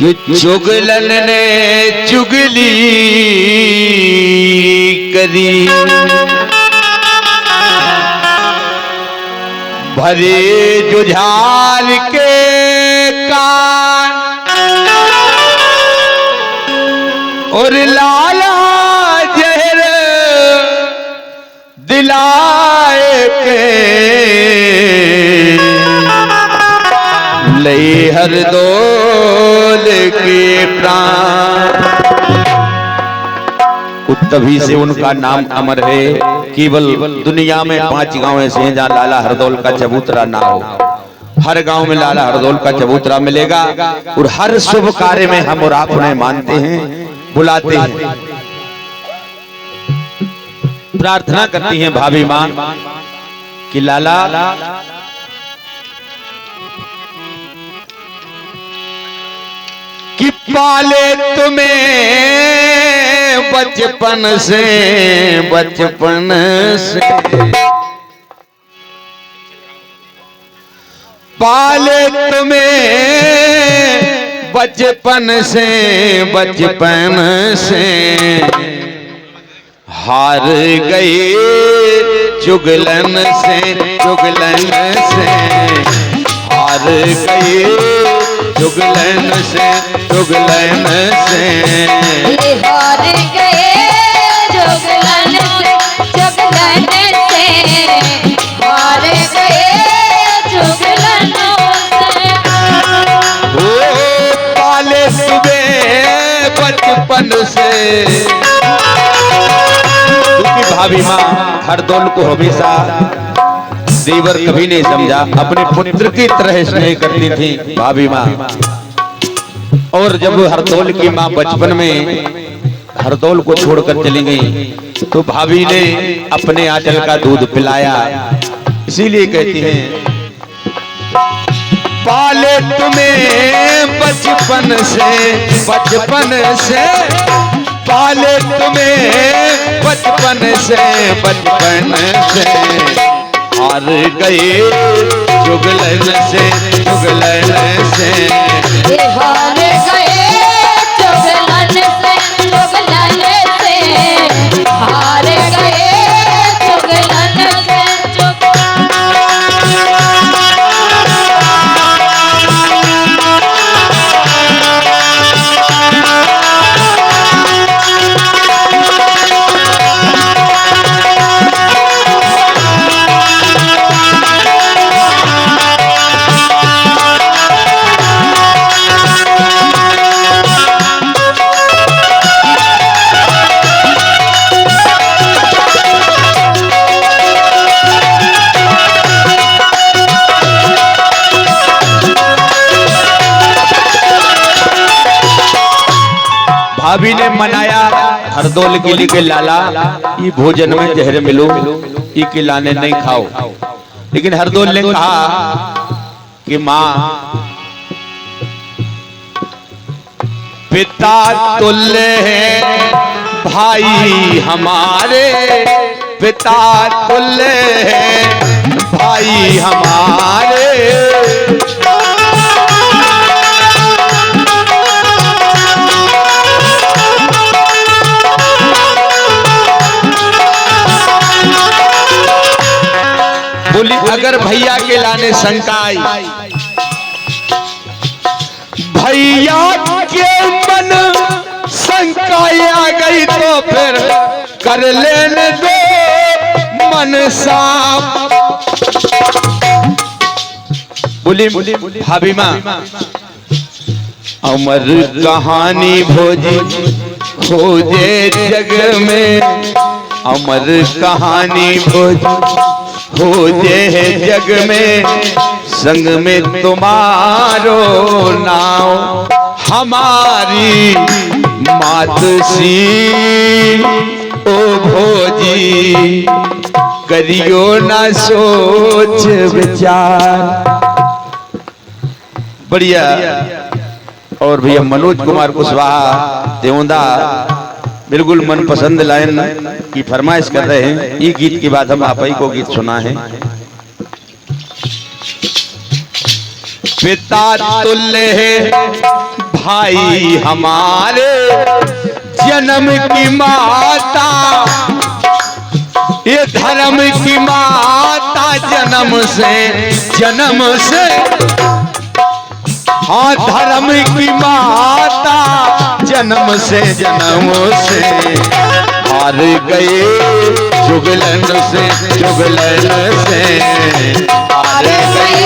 कि चुगलन ने चुगली करी, भरे जुझार के कान और लाला जहर दिलाए के ले हर दौल के प्राण। तभी से उनका नाम अमर है। केवल दुनिया में 5 गांव ऐसे हैं जहां लाला हरदौल का चबूतरा ना हो। हर गांव में लाला हरदौल का चबूतरा मिलेगा और हर शुभ कार्य में हम और आप उन्हें मानते हैं, बुलाते हैं। प्रार्थना करती हैं भाभी मां कि लाला कि पाले तुम्हें बचपन से पाले तुम्हें बचपन से हार गए चुगलन से हार गए चुगलन से हार गए चुगलन से हार गए चुगलन से। ओ पाले सुबह बचपन से। क्योंकि भाभी माँ हरदौल को हमेशा देवर कभी नहीं समझा, अपने पुत्र की तरह स्नेह करती थी भाभी माँ। और जब हरदौल की माँ बचपन में हरदौल को छोड़कर चली गई तो भाभी ने अपने आंचल का दूध पिलाया। इसीलिए कहती हैं पाले तुम्हें बचपन से पाले तुम्हें बचपन से हार गए चुगलन से हार गए चुगलन से हार गए चुगलन से। भाभी ने मनाया हरदौल के लिए कि लाला ये भोजन में जहर मिलो, ये खिलाने नहीं खाओ। लेकिन हरदौल ने कहा कि माँ पिता तुल्य है भाई हमारे, पिता तुल्य है भाई हमारे। बोली अगर भैया के लाने शंका आई, भैया के मन शंका आ गई तो फिर कर लेने दो मन साफ। बोली भाभी माँ अमर कहानी भोजी खोजे जग में, अमर कहानी भोजी हो जे जग में, संग में तुम्हारो नाव हमारी मातसी ओ भोजी करियो ना सोच विचार। बढ़िया। और भैया मनोज कुमार कुशवाहा देवंदा बिल्कुल मनपसंद लाइन की फरमाइश कर रहे हैं। ये गीत के बाद हम आप ही को गीत सुना है। पिता तुल्य है भाई हमारे, जन्म की माता, ये धर्म की माता, जन्म से हाँ धर्म की माता, जन्म से हार गए जुगलन से हार गए जुगलन से हार गए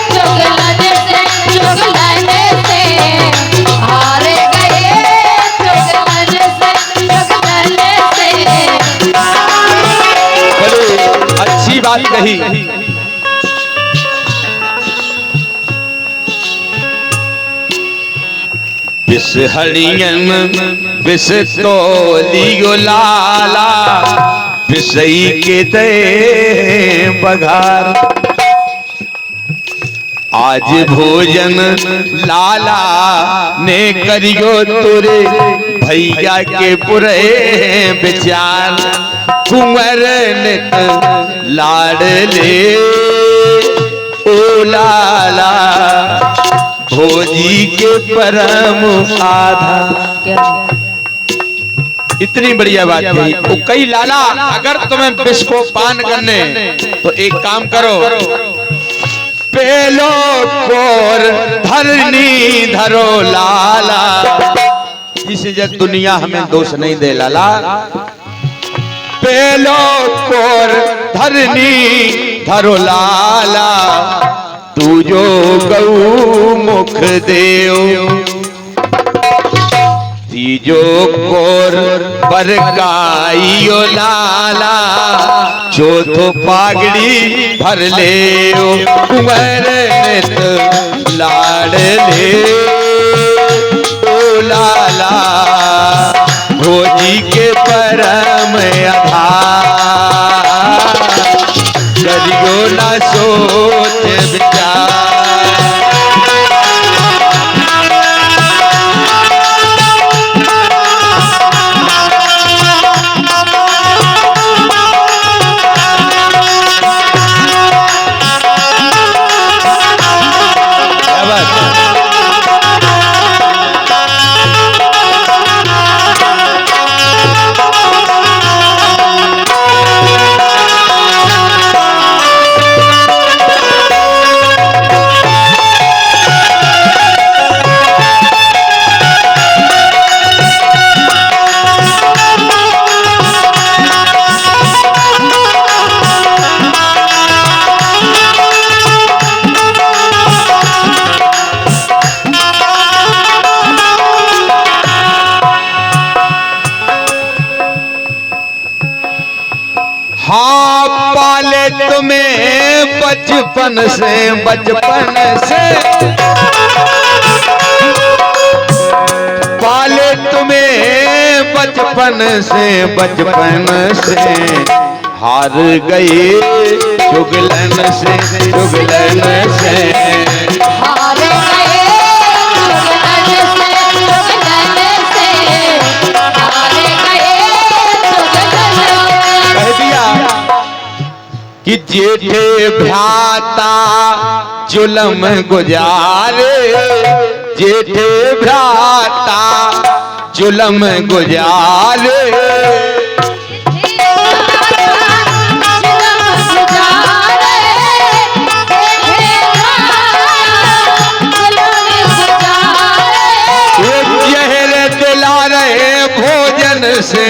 जुगलन से। बड़ी अच्छी बात कही। विष हरियन विष तोलियो लाला, विषई के दे बघार। आज भोजन लाला ने करियो तुरे, भैया के पुरे विचार। कुंवर नित लाडले ओ लाला, भोजी के परम आधार। इतनी बढ़िया बात कही। तो कई लाला, अगर तुम्हें विष को पान करने तो एक काम करो, पेलो कोर धरनी धरो लाला। इसी जग दुनिया हमें दोष नहीं दे लाला। पेलो कोर धरनी धरो लाला, तू जो गौ मुख देव। तीजो कोर बरकाइयो लाला, चौथो पागड़ी भर ले कुंवर नित लाडले ओ लाला, भोजी के परम आधार। करियो ना सोच विचार, हाँ पाले तुम्हें बचपन से पाले तुम्हें बचपन से हार गए जुगलन से हार गए जुगलन से हार गए जुगलन। कह दिया कि जेठे भ्राता जुलम गुजारे, जेठे भ्राता जुलम गुजारे। जहर दिला रहे भोजन से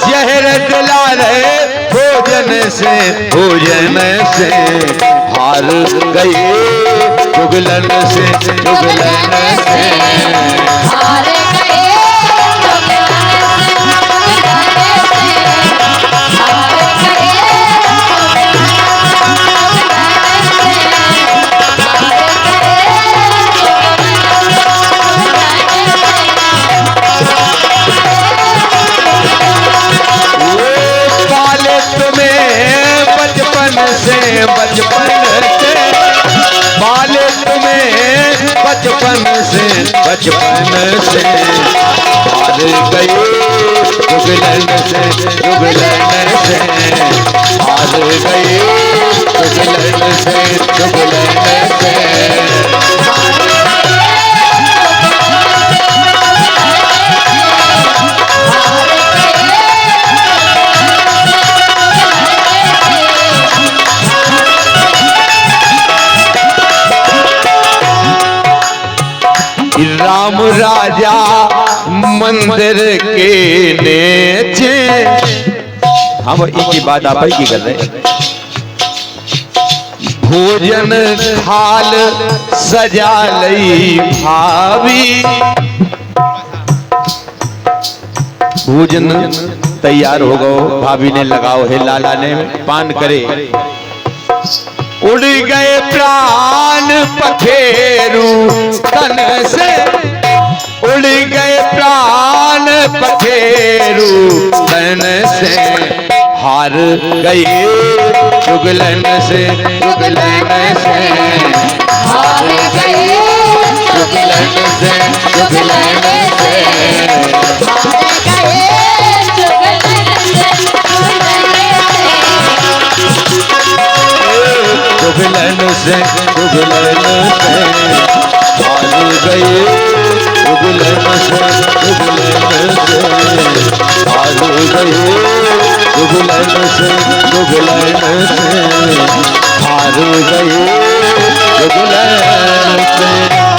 जहर दिला रहे भोजन से हार गए जुगलन से हार गए पाले तुम्हें बचपन से पाले तुम्हें बचपन से हार गए जुगलन से हार गए जुगलन से जुगलन से राम राजा मंदिर के नीचे हम इनकी बात आप ही की कर रहे हैं। भोजन थाल सजा लई भाभी, भोजन तैयार हो गो, भाभी ने लगाओ है, लाला ने पान करे। उड़ गए प्राण पखेरु तन से, उड़ गए प्राण पखेरु तन से, हार गए जुगलन से जुगलन से, हार गए जुगलन से जुगलन से, हार गए जुगलन से जुगलन से, हार गए जुगलन से जुगलन से, हार गए जुगलन से जुगलन से, हार गए जुगलन से।